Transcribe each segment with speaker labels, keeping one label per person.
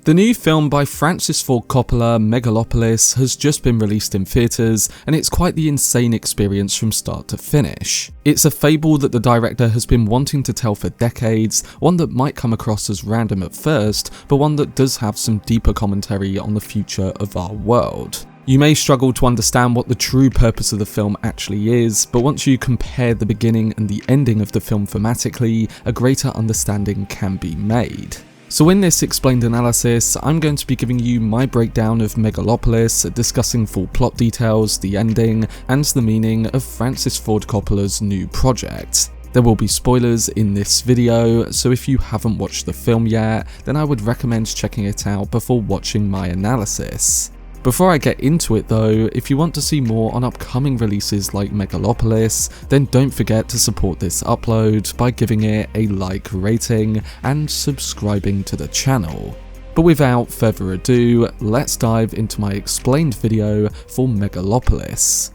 Speaker 1: The new film by Francis Ford Coppola, Megalopolis, has just been released in theatres, and it's quite the insane experience from start to finish. It's a fable that the director has been wanting to tell for decades, one that might come across as random at first, but one that does have some deeper commentary on the future of our world. You may struggle to understand what the true purpose of the film actually is, but once you compare the beginning and the ending of the film thematically, a greater understanding can be made. So in this explained analysis, I'm going to be giving you my breakdown of Megalopolis, discussing full plot details, the ending, and the meaning of Francis Ford Coppola's new project. There will be spoilers in this video, so if you haven't watched the film yet, then I would recommend checking it out before watching my analysis. Before I get into it though, if you want to see more on upcoming releases like Megalopolis, then don't forget to support this upload by giving it a like rating and subscribing to the channel. But without further ado, let's dive into my explained video for Megalopolis.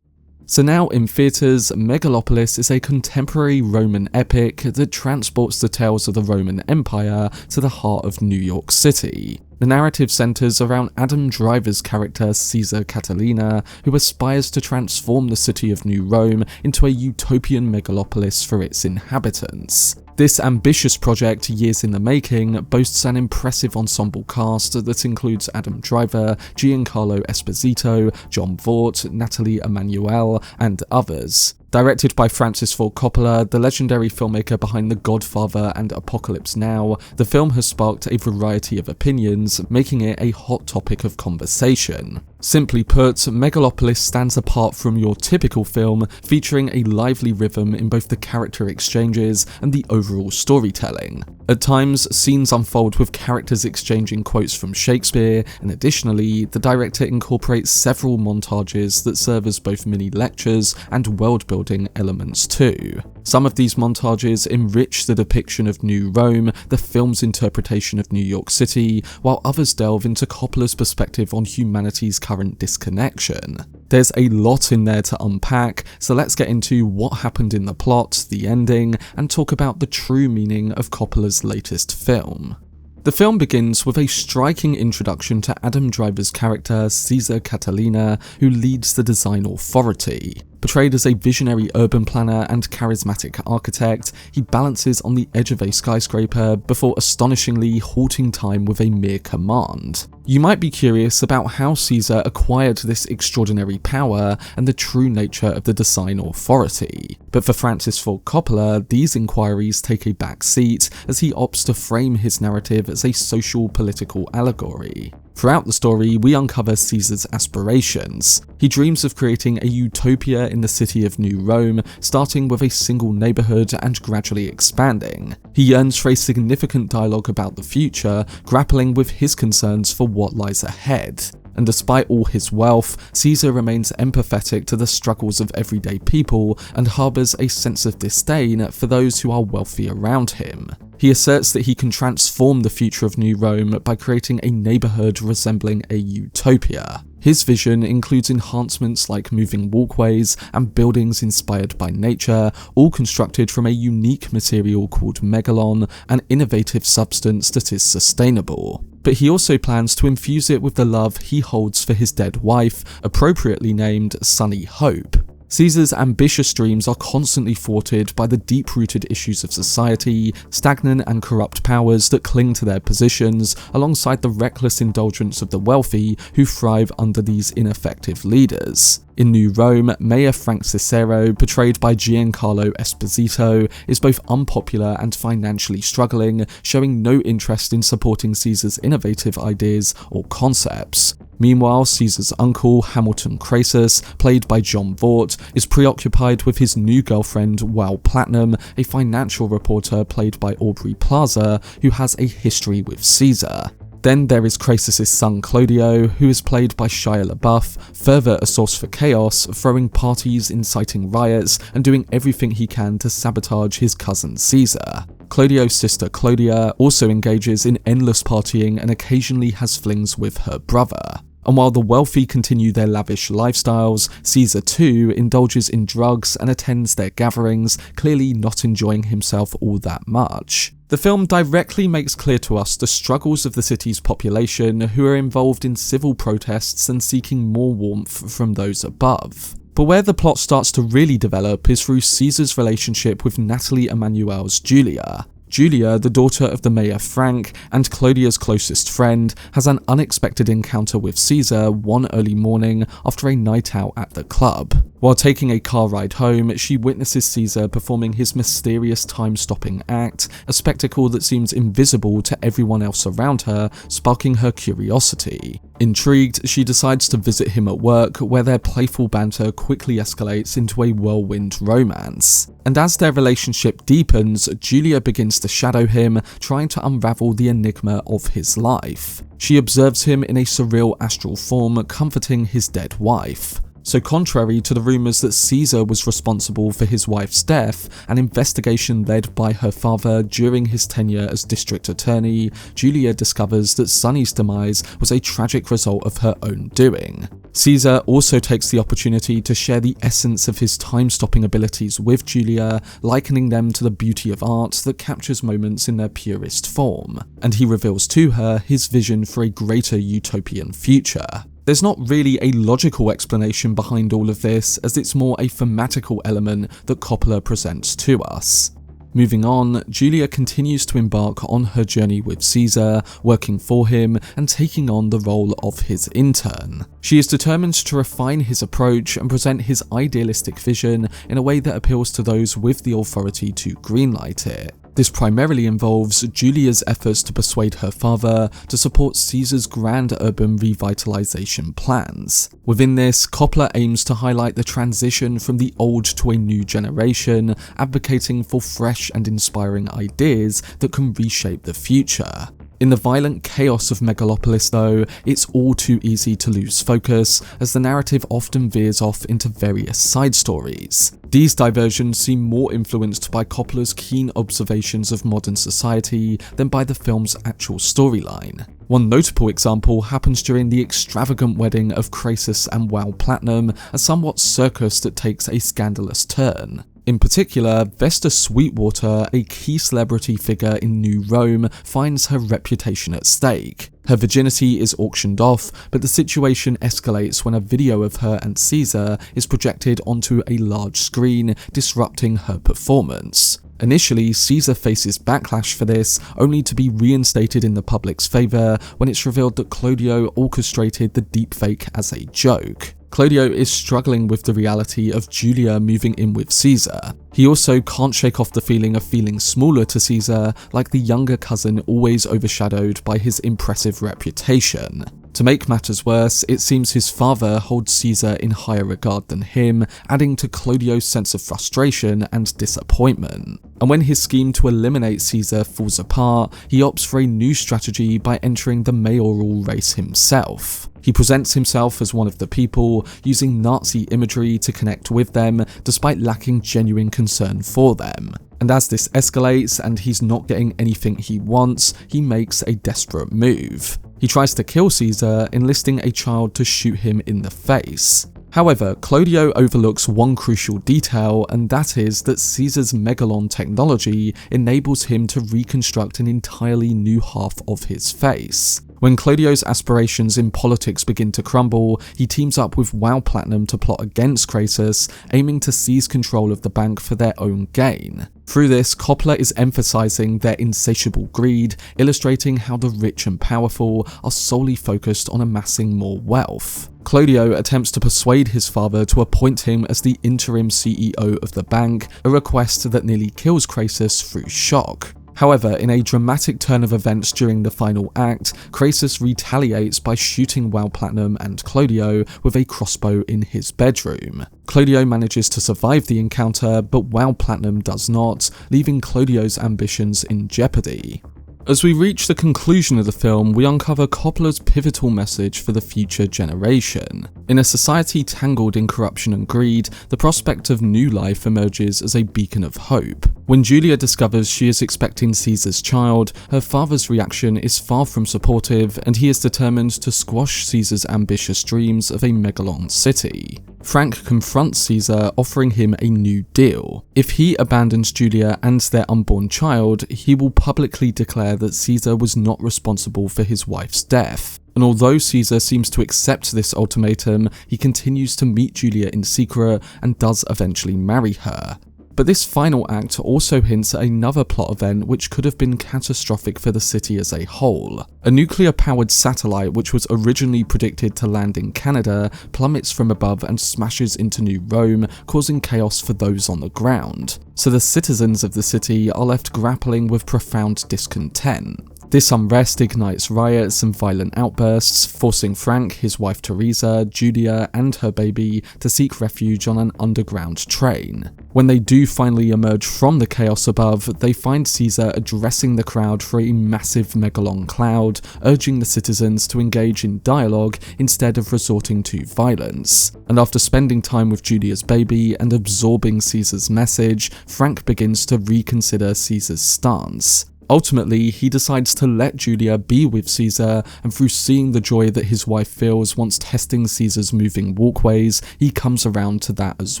Speaker 1: So now in theatres, Megalopolis is a contemporary Roman epic that transports the tales of the Roman Empire to the heart of New York City. The narrative centres around Adam Driver's character Cesar Catilina, who aspires to transform the city of New Rome into a utopian megalopolis for its inhabitants. This ambitious project, years in the making, boasts an impressive ensemble cast that includes Adam Driver, Giancarlo Esposito, Jon Voight, Nathalie Emmanuel, and others. Directed by Francis Ford Coppola, the legendary filmmaker behind The Godfather and Apocalypse Now, the film has sparked a variety of opinions, making it a hot topic of conversation. Simply put, Megalopolis stands apart from your typical film, featuring a lively rhythm in both the character exchanges and the overall storytelling. At times, scenes unfold with characters exchanging quotes from Shakespeare, and additionally, the director incorporates several montages that serve as both mini lectures and world-building elements too. Some of these montages enrich the depiction of New Rome, the film's interpretation of New York City, while others delve into Coppola's perspective on humanity's current disconnection. There's a lot in there to unpack, so let's get into what happened in the plot, the ending, and talk about the true meaning of Coppola's latest film. The film begins with a striking introduction to Adam Driver's character Cesar Catilina, who leads the design authority. Portrayed as a visionary urban planner and charismatic architect, he balances on the edge of a skyscraper before astonishingly halting time with a mere command. You might be curious about how Cesar acquired this extraordinary power and the true nature of the design authority, but for Francis Ford Coppola, these inquiries take a back seat as he opts to frame his narrative as a social-political allegory. Throughout the story, we uncover Caesar's aspirations. He dreams of creating a utopia in the city of New Rome, starting with a single neighbourhood and gradually expanding. He yearns for a significant dialogue about the future, grappling with his concerns for what lies ahead. And despite all his wealth, Cesar remains empathetic to the struggles of everyday people and harbours a sense of disdain for those who are wealthy around him. He asserts that he can transform the future of New Rome by creating a neighbourhood resembling a utopia. His vision includes enhancements like moving walkways and buildings inspired by nature, all constructed from a unique material called Megalon, an innovative substance that is sustainable. But he also plans to infuse it with the love he holds for his dead wife, appropriately named Sunny Hope. Caesar's ambitious dreams are constantly thwarted by the deep-rooted issues of society, stagnant and corrupt powers that cling to their positions, alongside the reckless indulgence of the wealthy who thrive under these ineffective leaders. In New Rome, Mayor Franklyn Cicero, portrayed by Giancarlo Esposito, is both unpopular and financially struggling, showing no interest in supporting Caesar's innovative ideas or concepts. Meanwhile, Caesar's uncle, Hamilton Crassus, played by Jon Voight, is preoccupied with his new girlfriend, Val Platinum, a financial reporter played by Aubrey Plaza, who has a history with Caesar. Then there is Crassus's son Clodio, who is played by Shia LaBeouf, further a source for chaos, throwing parties, inciting riots, and doing everything he can to sabotage his cousin Cesar. Clodio's sister Clodia also engages in endless partying and occasionally has flings with her brother. And while the wealthy continue their lavish lifestyles, Cesar too indulges in drugs and attends their gatherings, clearly not enjoying himself all that much. The film directly makes clear to us the struggles of the city's population who are involved in civil protests and seeking more warmth from those above. But where the plot starts to really develop is through Cesar's relationship with Nathalie Emmanuel's Julia. Julia, the daughter of the Mayor Frank and Clodio's closest friend, has an unexpected encounter with Cesar one early morning after a night out at the club. While taking a car ride home, she witnesses Cesar performing his mysterious time-stopping act, a spectacle that seems invisible to everyone else around her, sparking her curiosity. Intrigued, she decides to visit him at work, where their playful banter quickly escalates into a whirlwind romance. And as their relationship deepens, Julia begins to shadow him, trying to unravel the enigma of his life. She observes him in a surreal astral form, comforting his dead wife. So contrary to the rumours that Cesar was responsible for his wife's death, an investigation led by her father during his tenure as district attorney, Julia discovers that Sonny's demise was a tragic result of her own doing. Cesar also takes the opportunity to share the essence of his time-stopping abilities with Julia, likening them to the beauty of art that captures moments in their purest form, and he reveals to her his vision for a greater utopian future. There's not really a logical explanation behind all of this, as it's more a thematical element that Coppola presents to us. Moving on, Julia continues to embark on her journey with Cesar, working for him and taking on the role of his intern. She is determined to refine his approach and present his idealistic vision in a way that appeals to those with the authority to greenlight it. This primarily involves Julia's efforts to persuade her father to support Cesar's grand urban revitalization plans. Within this, Coppola aims to highlight the transition from the old to a new generation, advocating for fresh and inspiring ideas that can reshape the future. In the violent chaos of Megalopolis though, it's all too easy to lose focus, as the narrative often veers off into various side stories. These diversions seem more influenced by Coppola's keen observations of modern society than by the film's actual storyline. One notable example happens during the extravagant wedding of Crassus and Wow Platinum, a somewhat circus that takes a scandalous turn. In particular, Vesta Sweetwater, a key celebrity figure in New Rome, finds her reputation at stake. Her virginity is auctioned off, but the situation escalates when a video of her and Cesar is projected onto a large screen, disrupting her performance. Initially, Cesar faces backlash for this, only to be reinstated in the public's favour when it's revealed that Clodio orchestrated the deepfake as a joke. Clodio is struggling with the reality of Julia moving in with Cesar. He also can't shake off the feeling of feeling smaller to Cesar, like the younger cousin always overshadowed by his impressive reputation. To make matters worse, it seems his father holds Cesar in higher regard than him, adding to Clodio's sense of frustration and disappointment. And when his scheme to eliminate Cesar falls apart, he opts for a new strategy by entering the mayoral race himself. He presents himself as one of the people, using Nazi imagery to connect with them, despite lacking genuine concern for them. And as this escalates and he's not getting anything he wants, he makes a desperate move. He tries to kill Cesar, enlisting a child to shoot him in the face. However, Clodio overlooks one crucial detail, and that is that Cesar's Megalon technology enables him to reconstruct an entirely new half of his face. When Clodio's aspirations in politics begin to crumble, he teams up with Wow Platinum to plot against Crassus, aiming to seize control of the bank for their own gain. Through this, Coppola is emphasizing their insatiable greed, illustrating how the rich and powerful are solely focused on amassing more wealth. Clodio attempts to persuade his father to appoint him as the interim CEO of the bank, a request that nearly kills Crassus through shock. However, in a dramatic turn of events during the final act, Crassus retaliates by shooting Wow Platinum and Clodio with a crossbow in his bedroom. Clodio manages to survive the encounter, but Wow Platinum does not, leaving Clodio's ambitions in jeopardy. As we reach the conclusion of the film, we uncover Coppola's pivotal message for the future generation. In a society tangled in corruption and greed, the prospect of new life emerges as a beacon of hope. When Julia discovers she is expecting Caesar's child, her father's reaction is far from supportive, and he is determined to squash Caesar's ambitious dreams of a Megalon city. Frank confronts Caesar, offering him a new deal. If he abandons Julia and their unborn child, he will publicly declare that Caesar was not responsible for his wife's death. And although Caesar seems to accept this ultimatum, he continues to meet Julia in secret and does eventually marry her. But this final act also hints at another plot event which could have been catastrophic for the city as a whole. A nuclear-powered satellite which was originally predicted to land in Canada plummets from above and smashes into New Rome, causing chaos for those on the ground. So the citizens of the city are left grappling with profound discontent. This unrest ignites riots and violent outbursts, forcing Frank, his wife Teresa, Julia, and her baby to seek refuge on an underground train. When they do finally emerge from the chaos above, they find Caesar addressing the crowd through a massive Megalon cloud, urging the citizens to engage in dialogue instead of resorting to violence. And after spending time with Julia's baby and absorbing Caesar's message, Frank begins to reconsider Caesar's stance. Ultimately, he decides to let Julia be with Caesar, and through seeing the joy that his wife feels once testing Caesar's moving walkways, he comes around to that as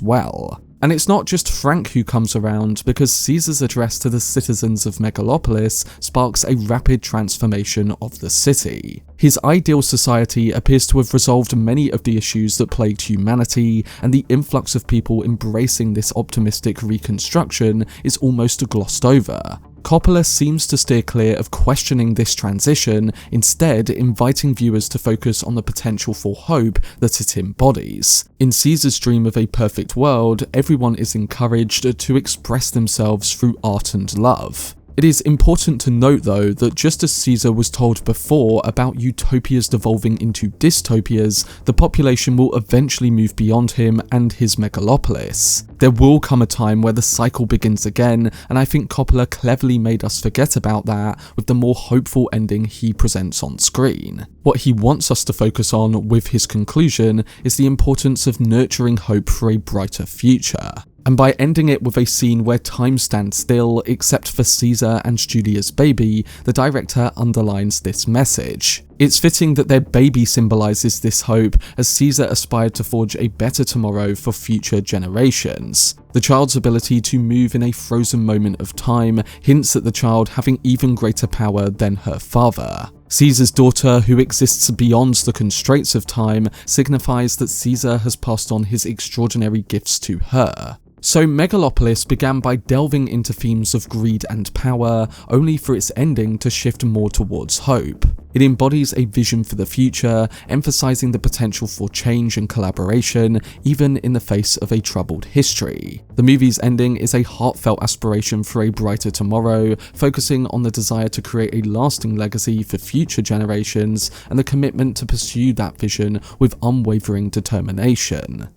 Speaker 1: well. And it's not just Frank who comes around, because Caesar's address to the citizens of Megalopolis sparks a rapid transformation of the city. His ideal society appears to have resolved many of the issues that plagued humanity, and the influx of people embracing this optimistic reconstruction is almost glossed over. Coppola seems to steer clear of questioning this transition, instead inviting viewers to focus on the potential for hope that it embodies. In Caesar's dream of a perfect world, everyone is encouraged to express themselves through art and love. It is important to note though that just as Caesar was told before about utopias devolving into dystopias, the population will eventually move beyond him and his megalopolis. There will come a time where the cycle begins again, and I think Coppola cleverly made us forget about that with the more hopeful ending he presents on screen. What he wants us to focus on with his conclusion is the importance of nurturing hope for a brighter future. And by ending it with a scene where time stands still except for Caesar and Julia's baby, the director underlines this message. It's fitting that their baby symbolises this hope, as Caesar aspired to forge a better tomorrow for future generations. The child's ability to move in a frozen moment of time hints at the child having even greater power than her father. Caesar's daughter, who exists beyond the constraints of time, signifies that Caesar has passed on his extraordinary gifts to her. So Megalopolis began by delving into themes of greed and power, only for its ending to shift more towards hope. It embodies a vision for the future, emphasizing the potential for change and collaboration, even in the face of a troubled history. The movie's ending is a heartfelt aspiration for a brighter tomorrow, focusing on the desire to create a lasting legacy for future generations and the commitment to pursue that vision with unwavering determination.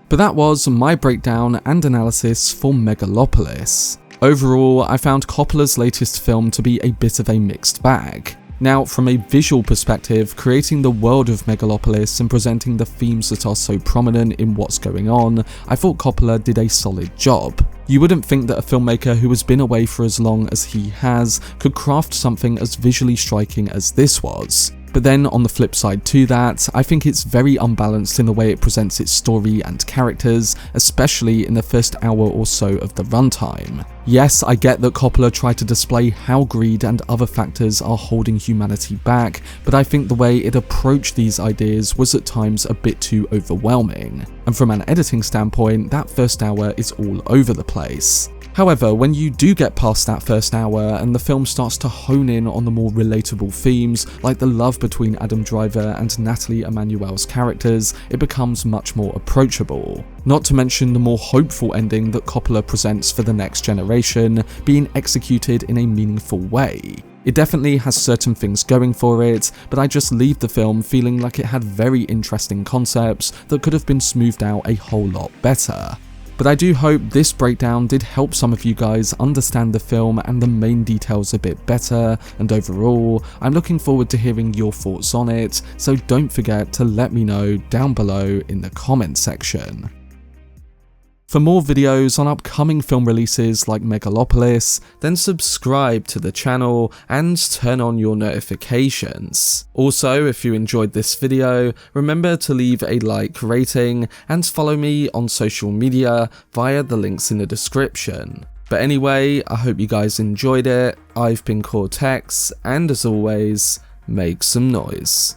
Speaker 1: But that was my breakdown and analysis for Megalopolis. Overall, I found Coppola's latest film to be a bit of a mixed bag. Now, from a visual perspective, creating the world of Megalopolis and presenting the themes that are so prominent in what's going on, I thought Coppola did a solid job. You wouldn't think that a filmmaker who has been away for as long as he has could craft something as visually striking as this was. But then on the flip side to that, I think it's very unbalanced in the way it presents its story and characters, especially in the first hour or so of the runtime. Yes, I get that Coppola tried to display how greed and other factors are holding humanity back, but I think the way it approached these ideas was at times a bit too overwhelming. And from an editing standpoint, that first hour is all over the place. However, when you do get past that first hour and the film starts to hone in on the more relatable themes, like the love between Adam Driver and Nathalie Emmanuel's characters, it becomes much more approachable. Not to mention the more hopeful ending that Coppola presents for the next generation, being executed in a meaningful way. It definitely has certain things going for it, but I just leave the film feeling like it had very interesting concepts that could have been smoothed out a whole lot better. But I do hope this breakdown did help some of you guys understand the film and the main details a bit better, and overall, I'm looking forward to hearing your thoughts on it, so don't forget to let me know down below in the comment section. For more videos on upcoming film releases like Megalopolis, then subscribe to the channel and turn on your notifications. Also, if you enjoyed this video, remember to leave a like, rating, and follow me on social media via the links in the description. But anyway, I hope you guys enjoyed it. I've been Cortex, and as always, make some noise.